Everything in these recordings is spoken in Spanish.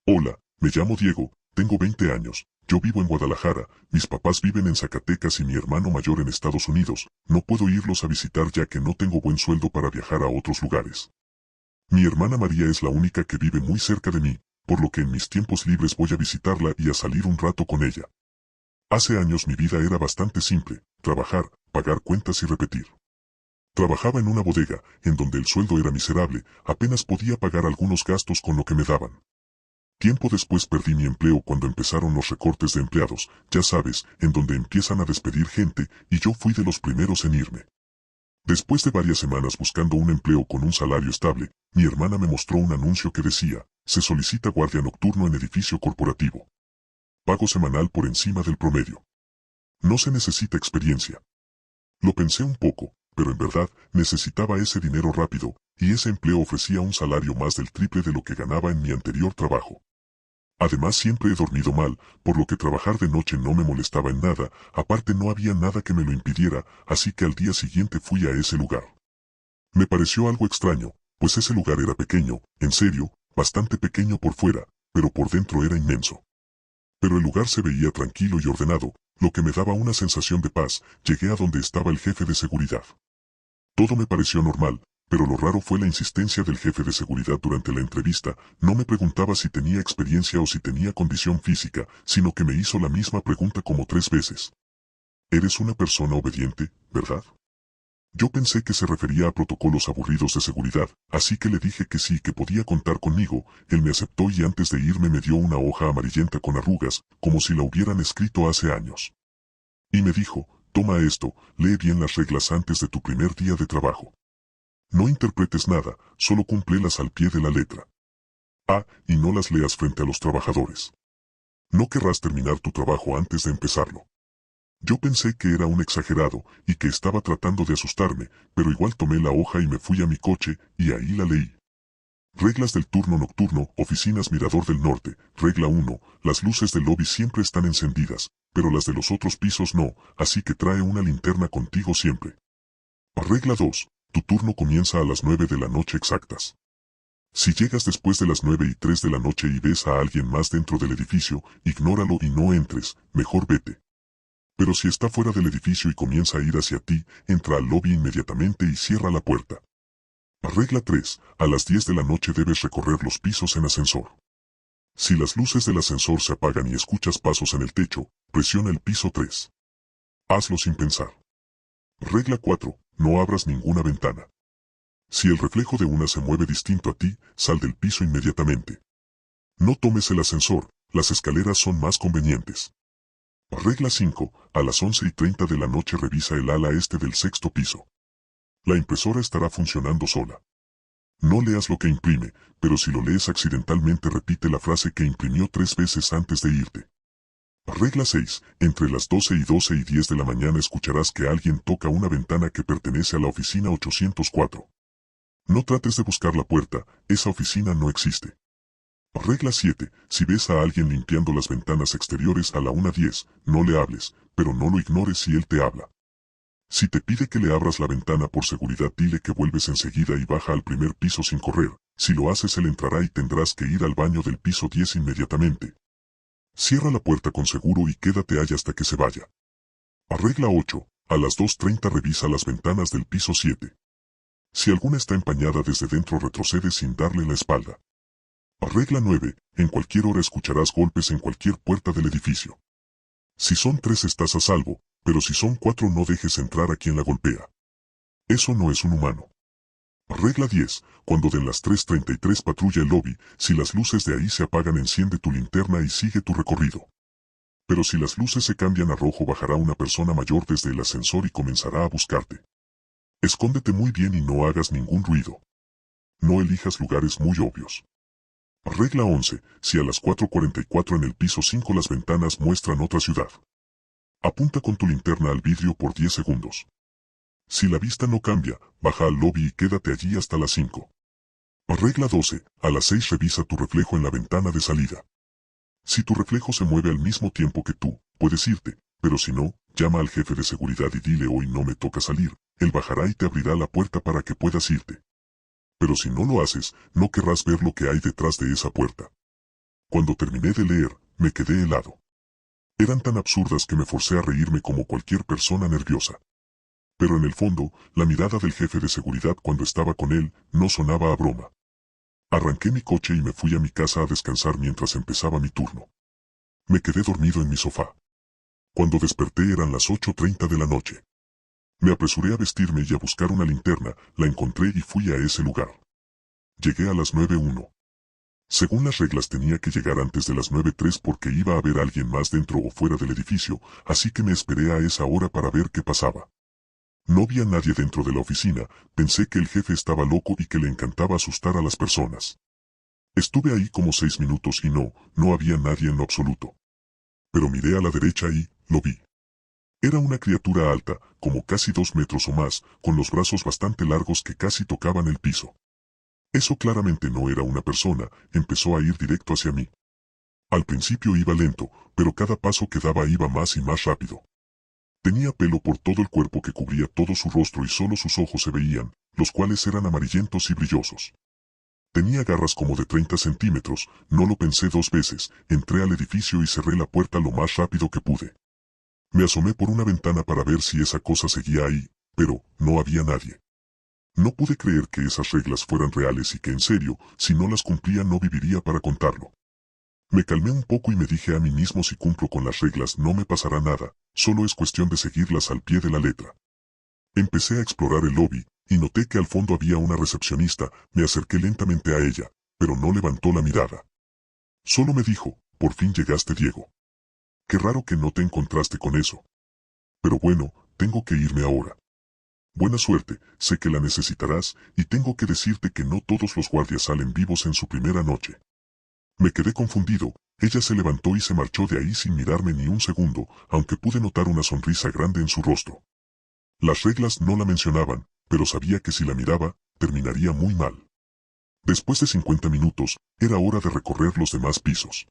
Hola, me llamo Diego, tengo 20 años, yo vivo en Guadalajara, mis papás viven en Zacatecas y mi hermano mayor en Estados Unidos, no puedo irlos a visitar ya que no tengo buen sueldo para viajar a otros lugares. Mi hermana María es la única que vive muy cerca de mí, por lo que en mis tiempos libres voy a visitarla y a salir un rato con ella. Hace años mi vida era bastante simple, trabajar, pagar cuentas y repetir. Trabajaba en una bodega, en donde el sueldo era miserable, apenas podía pagar algunos gastos con lo que me daban. Tiempo después perdí mi empleo cuando empezaron los recortes de empleados, ya sabes, en donde empiezan a despedir gente, y yo fui de los primeros en irme. Después de varias semanas buscando un empleo con un salario estable, mi hermana me mostró un anuncio que decía, se solicita guardia nocturno en edificio corporativo. Pago semanal por encima del promedio. No se necesita experiencia. Lo pensé un poco, pero en verdad, necesitaba ese dinero rápido, y ese empleo ofrecía un salario más del triple de lo que ganaba en mi anterior trabajo. Además siempre he dormido mal, por lo que trabajar de noche no me molestaba en nada, aparte no había nada que me lo impidiera, así que al día siguiente fui a ese lugar. Me pareció algo extraño, pues ese lugar era pequeño, en serio, bastante pequeño por fuera, pero por dentro era inmenso. Pero el lugar se veía tranquilo y ordenado, lo que me daba una sensación de paz. Llegué a donde estaba el jefe de seguridad. Todo me pareció normal, pero lo raro fue la insistencia del jefe de seguridad durante la entrevista. No me preguntaba si tenía experiencia o si tenía condición física, sino que me hizo la misma pregunta como 3 veces. ¿Eres una persona obediente, verdad? Yo pensé que se refería a protocolos aburridos de seguridad, así que le dije que sí, que podía contar conmigo. Él me aceptó y antes de irme me dio una hoja amarillenta con arrugas, como si la hubieran escrito hace años. Y me dijo, toma esto, lee bien las reglas antes de tu primer día de trabajo. No interpretes nada, solo cúmplelas al pie de la letra. Y no las leas frente a los trabajadores. No querrás terminar tu trabajo antes de empezarlo. Yo pensé que era un exagerado, y que estaba tratando de asustarme, pero igual tomé la hoja y me fui a mi coche, y ahí la leí. Reglas del turno nocturno, oficinas Mirador del Norte. Regla 1, las luces del lobby siempre están encendidas, pero las de los otros pisos no, así que trae una linterna contigo siempre. Regla 2, tu turno comienza a las 9 de la noche exactas. Si llegas después de las 9:03 de la noche y ves a alguien más dentro del edificio, ignóralo y no entres, mejor vete. Pero si está fuera del edificio y comienza a ir hacia ti, entra al lobby inmediatamente y cierra la puerta. Regla 3, a las 10 de la noche debes recorrer los pisos en ascensor. Si las luces del ascensor se apagan y escuchas pasos en el techo, presiona el piso 3. Hazlo sin pensar. Regla 4, no abras ninguna ventana. Si el reflejo de una se mueve distinto a ti, sal del piso inmediatamente. No tomes el ascensor, las escaleras son más convenientes. Regla 5, a las 11:30 de la noche revisa el ala este del 6º piso. La impresora estará funcionando sola. No leas lo que imprime, pero si lo lees accidentalmente repite la frase que imprimió 3 veces antes de irte. Regla 6, entre las 12:10 de la mañana escucharás que alguien toca una ventana que pertenece a la oficina 804. No trates de buscar la puerta, esa oficina no existe. Regla 7, si ves a alguien limpiando las ventanas exteriores a la 1:10, no le hables, pero no lo ignores si él te habla. Si te pide que le abras la ventana por seguridad dile que vuelves enseguida y baja al primer piso sin correr, si lo haces él entrará y tendrás que ir al baño del piso 10 inmediatamente. Cierra la puerta con seguro y quédate ahí hasta que se vaya. Regla 8, a las 2:30 revisa las ventanas del piso 7. Si alguna está empañada desde dentro retrocede sin darle la espalda. Regla 9, en cualquier hora escucharás golpes en cualquier puerta del edificio. Si son 3 estás a salvo, pero si son 4 no dejes entrar a quien la golpea. Eso no es un humano. Regla 10, cuando den las 3:33 patrulla el lobby, si las luces de ahí se apagan enciende tu linterna y sigue tu recorrido. Pero si las luces se cambian a rojo bajará una persona mayor desde el ascensor y comenzará a buscarte. Escóndete muy bien y no hagas ningún ruido. No elijas lugares muy obvios. Regla 11, si a las 4:44 en el piso 5 las ventanas muestran otra ciudad. Apunta con tu linterna al vidrio por 10 segundos. Si la vista no cambia, baja al lobby y quédate allí hasta las 5. Regla 12, a las 6 revisa tu reflejo en la ventana de salida. Si tu reflejo se mueve al mismo tiempo que tú, puedes irte, pero si no, llama al jefe de seguridad y dile hoy no me toca salir, él bajará y te abrirá la puerta para que puedas irte. Pero si no lo haces, no querrás ver lo que hay detrás de esa puerta. Cuando terminé de leer, me quedé helado. Eran tan absurdas que me forcé a reírme como cualquier persona nerviosa. Pero en el fondo, la mirada del jefe de seguridad cuando estaba con él no sonaba a broma. Arranqué mi coche y me fui a mi casa a descansar mientras empezaba mi turno. Me quedé dormido en mi sofá. Cuando desperté eran las 8:30 de la noche. Me apresuré a vestirme y a buscar una linterna, la encontré y fui a ese lugar. Llegué a las 9:01. Según las reglas tenía que llegar antes de las 9:03 porque iba a haber alguien más dentro o fuera del edificio, así que me esperé a esa hora para ver qué pasaba. No vi a nadie dentro de la oficina, pensé que el jefe estaba loco y que le encantaba asustar a las personas. Estuve ahí como 6 minutos y no había nadie en lo absoluto. Pero miré a la derecha y, lo vi. Era una criatura alta, como casi 2 metros o más, con los brazos bastante largos que casi tocaban el piso. Eso claramente no era una persona, empezó a ir directo hacia mí. Al principio iba lento, pero cada paso que daba iba más y más rápido. Tenía pelo por todo el cuerpo que cubría todo su rostro y solo sus ojos se veían, los cuales eran amarillentos y brillosos. Tenía garras como de 30 centímetros, no lo pensé 2 veces, entré al edificio y cerré la puerta lo más rápido que pude. Me asomé por una ventana para ver si esa cosa seguía ahí, pero no había nadie. No pude creer que esas reglas fueran reales y que en serio, si no las cumplía no viviría para contarlo. Me calmé un poco y me dije a mí mismo si cumplo con las reglas no me pasará nada, solo es cuestión de seguirlas al pie de la letra. Empecé a explorar el lobby, y noté que al fondo había una recepcionista, me acerqué lentamente a ella, pero no levantó la mirada. Solo me dijo, por fin llegaste Diego. Qué raro que no te encontraste con eso. Pero bueno, tengo que irme ahora. Buena suerte, sé que la necesitarás, y tengo que decirte que no todos los guardias salen vivos en su primera noche. Me quedé confundido, ella se levantó y se marchó de ahí sin mirarme ni un segundo, aunque pude notar una sonrisa grande en su rostro. Las reglas no la mencionaban, pero sabía que si la miraba, terminaría muy mal. Después de 50 minutos, era hora de recorrer los demás pisos.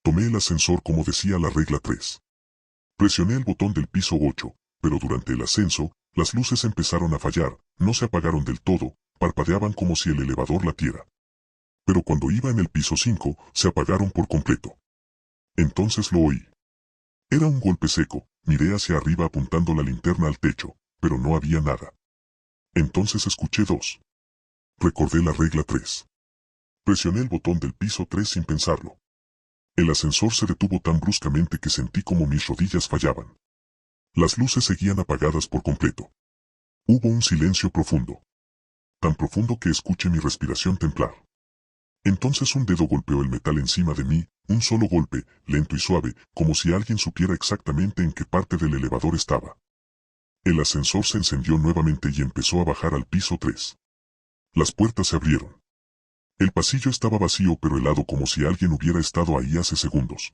Tomé el ascensor como decía la regla 3. Presioné el botón del piso 8, pero durante el ascenso, las luces empezaron a fallar, no se apagaron del todo, parpadeaban como si el elevador latiera. Pero cuando iba en el piso 5, se apagaron por completo. Entonces lo oí. Era un golpe seco, miré hacia arriba apuntando la linterna al techo, pero no había nada. Entonces escuché 2. Recordé la regla 3. Presioné el botón del piso 3 sin pensarlo. El ascensor se detuvo tan bruscamente que sentí como mis rodillas fallaban. Las luces seguían apagadas por completo. Hubo un silencio profundo. Tan profundo que escuché mi respiración templar. Entonces un dedo golpeó el metal encima de mí, un solo golpe, lento y suave, como si alguien supiera exactamente en qué parte del elevador estaba. El ascensor se encendió nuevamente y empezó a bajar al piso 3. Las puertas se abrieron. El pasillo estaba vacío pero helado como si alguien hubiera estado ahí hace segundos.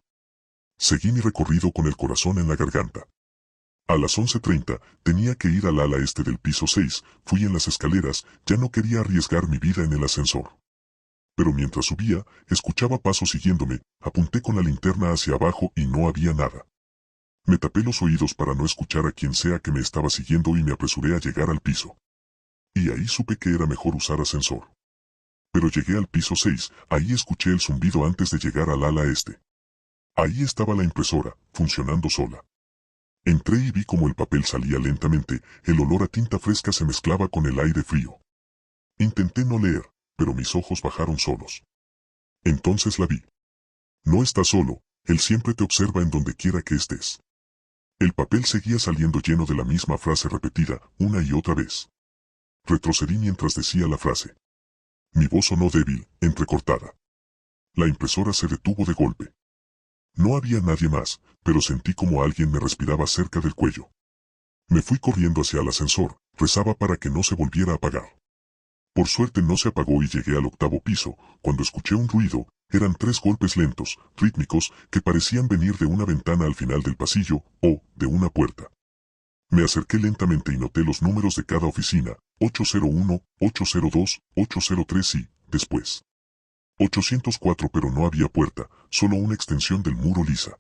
Seguí mi recorrido con el corazón en la garganta. A las 11:30, tenía que ir al ala este del piso 6, fui en las escaleras, ya no quería arriesgar mi vida en el ascensor. Pero mientras subía, escuchaba pasos siguiéndome, apunté con la linterna hacia abajo y no había nada. Me tapé los oídos para no escuchar a quien sea que me estaba siguiendo y me apresuré a llegar al piso. Y ahí supe que era mejor usar ascensor. Pero llegué al piso 6, ahí escuché el zumbido antes de llegar al ala este. Ahí estaba la impresora, funcionando sola. Entré y vi como el papel salía lentamente, el olor a tinta fresca se mezclaba con el aire frío. Intenté no leer, pero mis ojos bajaron solos. Entonces la vi. No estás solo, él siempre te observa en donde quiera que estés. El papel seguía saliendo lleno de la misma frase repetida, una y otra vez. Retrocedí mientras decía la frase. Mi voz sonó débil, entrecortada. La impresora se detuvo de golpe. No había nadie más, pero sentí como alguien me respiraba cerca del cuello. Me fui corriendo hacia el ascensor, rezaba para que no se volviera a apagar. Por suerte no se apagó y llegué al 8º piso, cuando escuché un ruido, eran 3 golpes lentos, rítmicos, que parecían venir de una ventana al final del pasillo, o de una puerta. Me acerqué lentamente y noté los números de cada oficina, 801, 802, 803 y, después, 804 pero no había puerta, solo una extensión del muro lisa.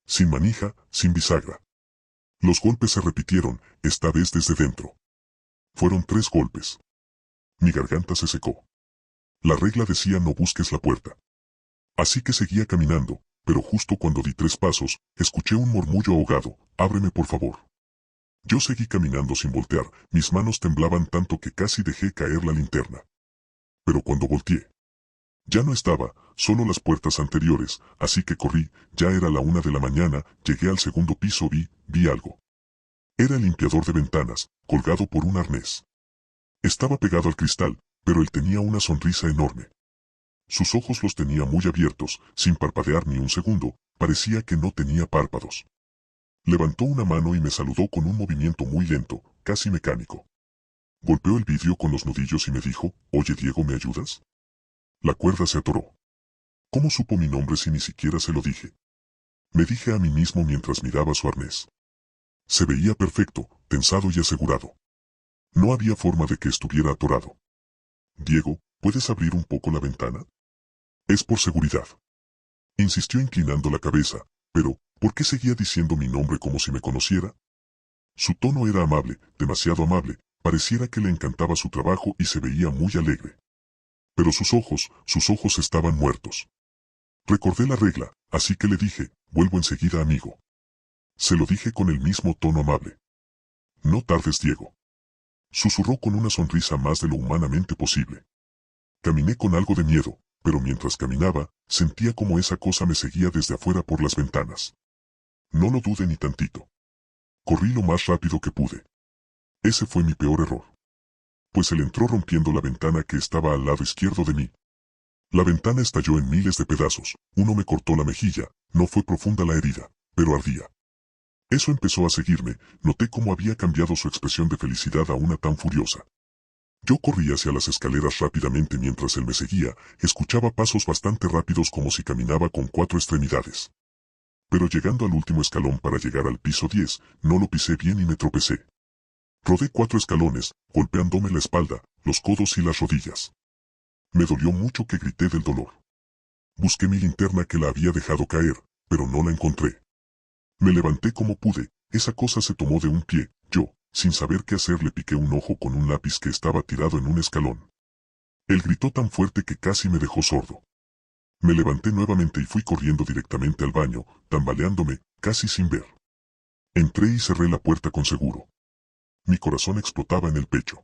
Sin manija, sin bisagra. Los golpes se repitieron, esta vez desde dentro. Fueron 3 golpes. Mi garganta se secó. La regla decía no busques la puerta. Así que seguía caminando, pero justo cuando di 3 pasos, escuché un murmullo ahogado: ábreme por favor. Yo seguí caminando sin voltear, mis manos temblaban tanto que casi dejé caer la linterna. Pero cuando volteé, ya no estaba, solo las puertas anteriores, así que corrí, ya era la 1 de la mañana, llegué al segundo piso y vi algo. Era el limpiador de ventanas, colgado por un arnés. Estaba pegado al cristal, pero él tenía una sonrisa enorme. Sus ojos los tenía muy abiertos, sin parpadear ni un segundo, parecía que no tenía párpados. Levantó una mano y me saludó con un movimiento muy lento, casi mecánico. Golpeó el vidrio con los nudillos y me dijo: «Oye Diego, ¿me ayudas?». La cuerda se atoró. ¿Cómo supo mi nombre si ni siquiera se lo dije? Me dije a mí mismo mientras miraba su arnés. Se veía perfecto, tensado y asegurado. No había forma de que estuviera atorado. «Diego, ¿puedes abrir un poco la ventana?». «Es por seguridad». Insistió inclinando la cabeza, pero ¿por qué seguía diciendo mi nombre como si me conociera? Su tono era amable, demasiado amable, pareciera que le encantaba su trabajo y se veía muy alegre. Pero sus ojos estaban muertos. Recordé la regla, así que le dije: «Vuelvo enseguida, amigo». Se lo dije con el mismo tono amable. «No tardes, Diego». Susurró con una sonrisa más de lo humanamente posible. Caminé con algo de miedo, pero mientras caminaba, sentía como esa cosa me seguía desde afuera por las ventanas. No lo dudé ni tantito. Corrí lo más rápido que pude. Ese fue mi peor error. Pues él entró rompiendo la ventana que estaba al lado izquierdo de mí. La ventana estalló en miles de pedazos, uno me cortó la mejilla, no fue profunda la herida, pero ardía. Eso empezó a seguirme, noté cómo había cambiado su expresión de felicidad a una tan furiosa. Yo corrí hacia las escaleras rápidamente mientras él me seguía, escuchaba pasos bastante rápidos como si caminaba con 4 extremidades. Pero llegando al último escalón para llegar al piso 10, no lo pisé bien y me tropecé. Rodé 4 escalones, golpeándome la espalda, los codos y las rodillas. Me dolió mucho que grité del dolor. Busqué mi linterna que la había dejado caer, pero no la encontré. Me levanté como pude, esa cosa se tomó de un pie, yo, sin saber qué hacer, le piqué un ojo con un lápiz que estaba tirado en un escalón. Él gritó tan fuerte que casi me dejó sordo. Me levanté nuevamente y fui corriendo directamente al baño, tambaleándome, casi sin ver. Entré y cerré la puerta con seguro. Mi corazón explotaba en el pecho.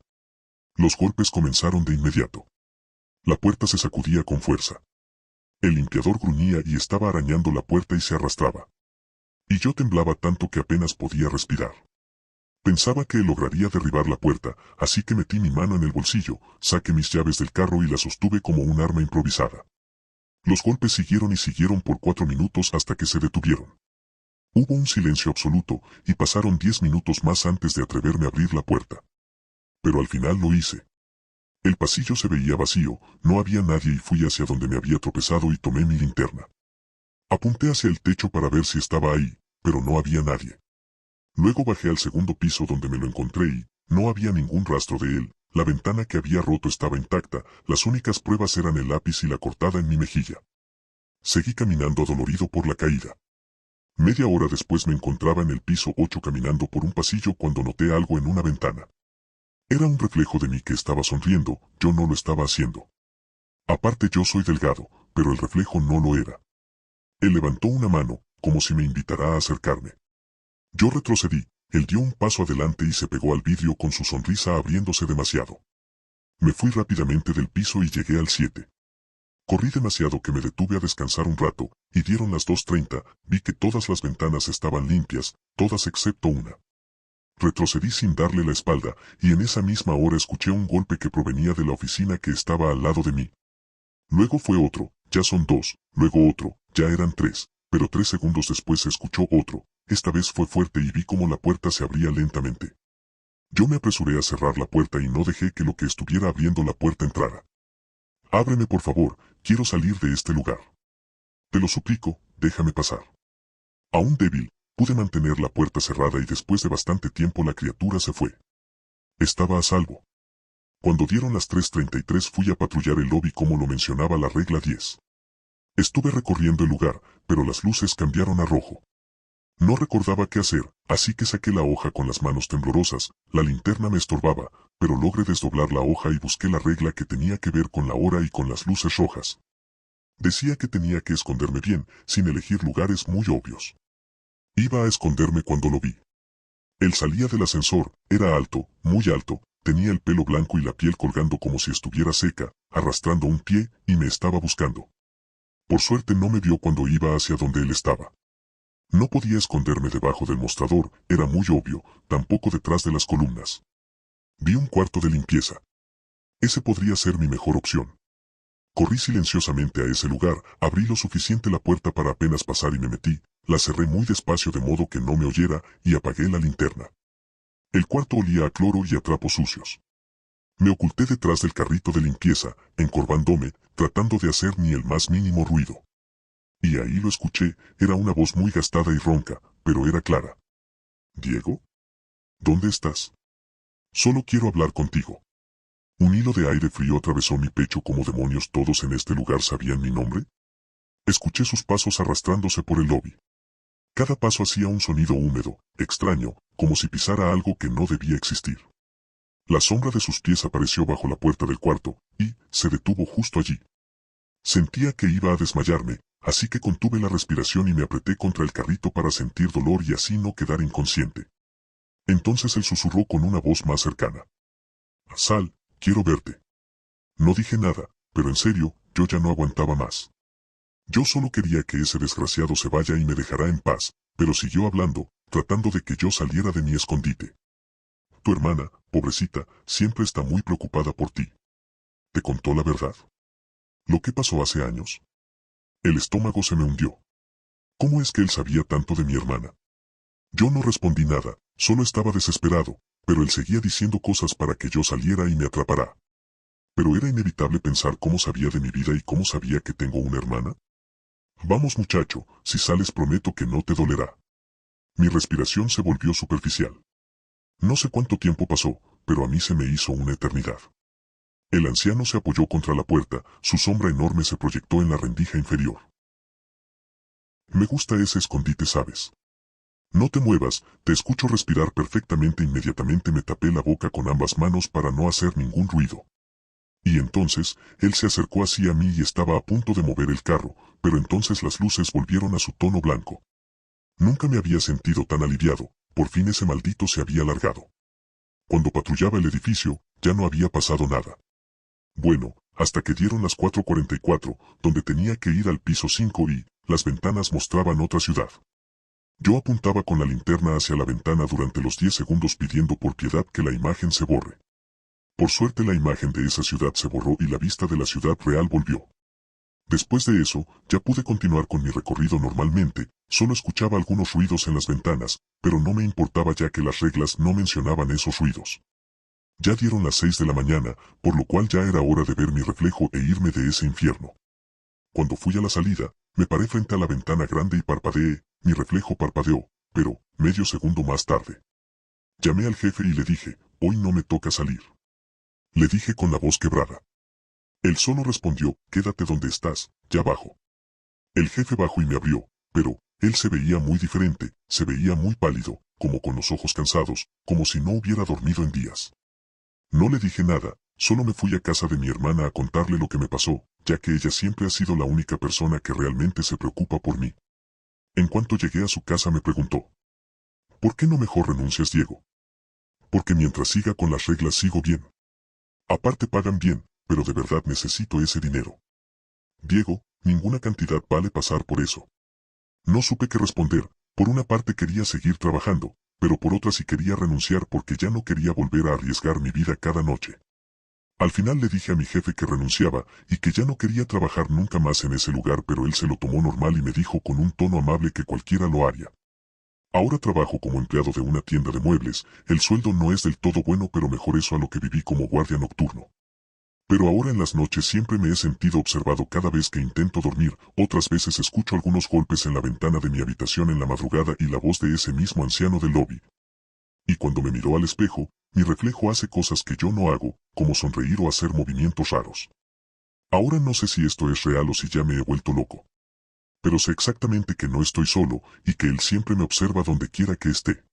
Los golpes comenzaron de inmediato. La puerta se sacudía con fuerza. El limpiador gruñía y estaba arañando la puerta y se arrastraba. Y yo temblaba tanto que apenas podía respirar. Pensaba que él lograría derribar la puerta, así que metí mi mano en el bolsillo, saqué mis llaves del carro y la sostuve como un arma improvisada. Los golpes siguieron y siguieron por 4 minutos hasta que se detuvieron. Hubo un silencio absoluto, y pasaron 10 minutos más antes de atreverme a abrir la puerta. Pero al final lo hice. El pasillo se veía vacío, no había nadie y fui hacia donde me había tropezado y tomé mi linterna. Apunté hacia el techo para ver si estaba ahí, pero no había nadie. Luego bajé al segundo piso donde me lo encontré y no había ningún rastro de él. La ventana que había roto estaba intacta, las únicas pruebas eran el lápiz y la cortada en mi mejilla. Seguí caminando adolorido por la caída. Media hora después me encontraba en el piso 8 caminando por un pasillo cuando noté algo en una ventana. Era un reflejo de mí que estaba sonriendo, yo no lo estaba haciendo. Aparte yo soy delgado, pero el reflejo no lo era. Él levantó una mano, como si me invitara a acercarme. Yo retrocedí, él dio un paso adelante y se pegó al vidrio con su sonrisa abriéndose demasiado. Me fui rápidamente del piso y llegué al 7. Corrí demasiado que me detuve a descansar un rato, y dieron las 2:30, vi que todas las ventanas estaban limpias, todas excepto una. Retrocedí sin darle la espalda, y en esa misma hora escuché un golpe que provenía de la oficina que estaba al lado de mí. Luego fue otro, ya son 2, luego otro, ya eran 3, pero 3 segundos después se escuchó otro, esta vez fue fuerte y vi cómo la puerta se abría lentamente. Yo me apresuré a cerrar la puerta y no dejé que lo que estuviera abriendo la puerta entrara. «Ábreme por favor, quiero salir de este lugar. Te lo suplico, déjame pasar». Aún débil, pude mantener la puerta cerrada y después de bastante tiempo la criatura se fue. Estaba a salvo. Cuando dieron las 3:33 fui a patrullar el lobby como lo mencionaba la regla 10. Estuve recorriendo el lugar, pero las luces cambiaron a rojo. No recordaba qué hacer, así que saqué la hoja con las manos temblorosas, la linterna me estorbaba, pero logré desdoblar la hoja y busqué la regla que tenía que ver con la hora y con las luces rojas. Decía que tenía que esconderme bien, sin elegir lugares muy obvios. Iba a esconderme cuando lo vi. Él salía del ascensor, era alto, muy alto, tenía el pelo blanco y la piel colgando como si estuviera seca, arrastrando un pie, y me estaba buscando. Por suerte no me vio cuando iba hacia donde él estaba. No podía esconderme debajo del mostrador, era muy obvio, tampoco detrás de las columnas. Vi un cuarto de limpieza. Ese podría ser mi mejor opción. Corrí silenciosamente a ese lugar, abrí lo suficiente la puerta para apenas pasar y me metí, la cerré muy despacio de modo que no me oyera, y apagué la linterna. El cuarto olía a cloro y a trapos sucios. Me oculté detrás del carrito de limpieza, encorvándome, tratando de hacer ni el más mínimo ruido. Y ahí lo escuché, era una voz muy gastada y ronca, pero era clara. «¿Diego? ¿Dónde estás? Solo quiero hablar contigo». Un hilo de aire frío atravesó mi pecho. ¿Cómo demonios todos en este lugar sabían mi nombre? Escuché sus pasos arrastrándose por el lobby. Cada paso hacía un sonido húmedo, extraño, como si pisara algo que no debía existir. La sombra de sus pies apareció bajo la puerta del cuarto, y se detuvo justo allí. Sentía que iba a desmayarme, así que contuve la respiración y me apreté contra el carrito para sentir dolor y así no quedar inconsciente. Entonces él susurró con una voz más cercana. «Sal, quiero verte». No dije nada, pero en serio, yo ya no aguantaba más. Yo solo quería que ese desgraciado se vaya y me dejara en paz, pero siguió hablando, tratando de que yo saliera de mi escondite. «Tu hermana, pobrecita, siempre está muy preocupada por ti. ¿Te contó la verdad? ¿Lo que pasó hace años?» El estómago se me hundió. ¿Cómo es que él sabía tanto de mi hermana? Yo no respondí nada, solo estaba desesperado, pero él seguía diciendo cosas para que yo saliera y me atrapara. Pero era inevitable pensar cómo sabía de mi vida y cómo sabía que tengo una hermana. «Vamos muchacho, si sales prometo que no te dolerá». Mi respiración se volvió superficial. No sé cuánto tiempo pasó, pero a mí se me hizo una eternidad. El anciano se apoyó contra la puerta, su sombra enorme se proyectó en la rendija inferior. «Me gusta ese escondite, ¿sabes? No te muevas, te escucho respirar perfectamente». Inmediatamente me tapé la boca con ambas manos para no hacer ningún ruido. Y entonces, él se acercó hacia mí y estaba a punto de mover el carro, pero entonces las luces volvieron a su tono blanco. Nunca me había sentido tan aliviado, por fin ese maldito se había largado. Cuando patrullaba el edificio, ya no había pasado nada. Bueno, hasta que dieron las 4:44, donde tenía que ir al piso 5 y las ventanas mostraban otra ciudad. Yo apuntaba con la linterna hacia la ventana durante los 10 segundos pidiendo por piedad que la imagen se borre. Por suerte la imagen de esa ciudad se borró y la vista de la ciudad real volvió. Después de eso, ya pude continuar con mi recorrido normalmente, solo escuchaba algunos ruidos en las ventanas, pero no me importaba ya que las reglas no mencionaban esos ruidos. Ya dieron las 6 de la mañana, por lo cual ya era hora de ver mi reflejo e irme de ese infierno. Cuando fui a la salida, me paré frente a la ventana grande y parpadeé, mi reflejo parpadeó, pero, medio segundo más tarde. Llamé al jefe y le dije, «Hoy no me toca salir». Le dije con la voz quebrada. Él solo respondió, «Quédate donde estás, ya bajo». El jefe bajó y me abrió, pero, él se veía muy diferente, se veía muy pálido, como con los ojos cansados, como si no hubiera dormido en días. No le dije nada, solo me fui a casa de mi hermana a contarle lo que me pasó, ya que ella siempre ha sido la única persona que realmente se preocupa por mí. En cuanto llegué a su casa me preguntó, «¿Por qué no mejor renuncias, Diego?» «Porque mientras siga con las reglas sigo bien. Aparte pagan bien, pero de verdad necesito ese dinero». «Diego, ninguna cantidad vale pasar por eso». No supe qué responder, por una parte quería seguir trabajando, pero por otra sí quería renunciar porque ya no quería volver a arriesgar mi vida cada noche. Al final le dije a mi jefe que renunciaba y que ya no quería trabajar nunca más en ese lugar, pero él se lo tomó normal y me dijo con un tono amable que cualquiera lo haría. Ahora trabajo como empleado de una tienda de muebles, el sueldo no es del todo bueno, pero mejor eso a lo que viví como guardia nocturno. Pero ahora en las noches siempre me he sentido observado cada vez que intento dormir, otras veces escucho algunos golpes en la ventana de mi habitación en la madrugada y la voz de ese mismo anciano del lobby. Y cuando me miro al espejo, mi reflejo hace cosas que yo no hago, como sonreír o hacer movimientos raros. Ahora no sé si esto es real o si ya me he vuelto loco. Pero sé exactamente que no estoy solo, y que él siempre me observa donde quiera que esté.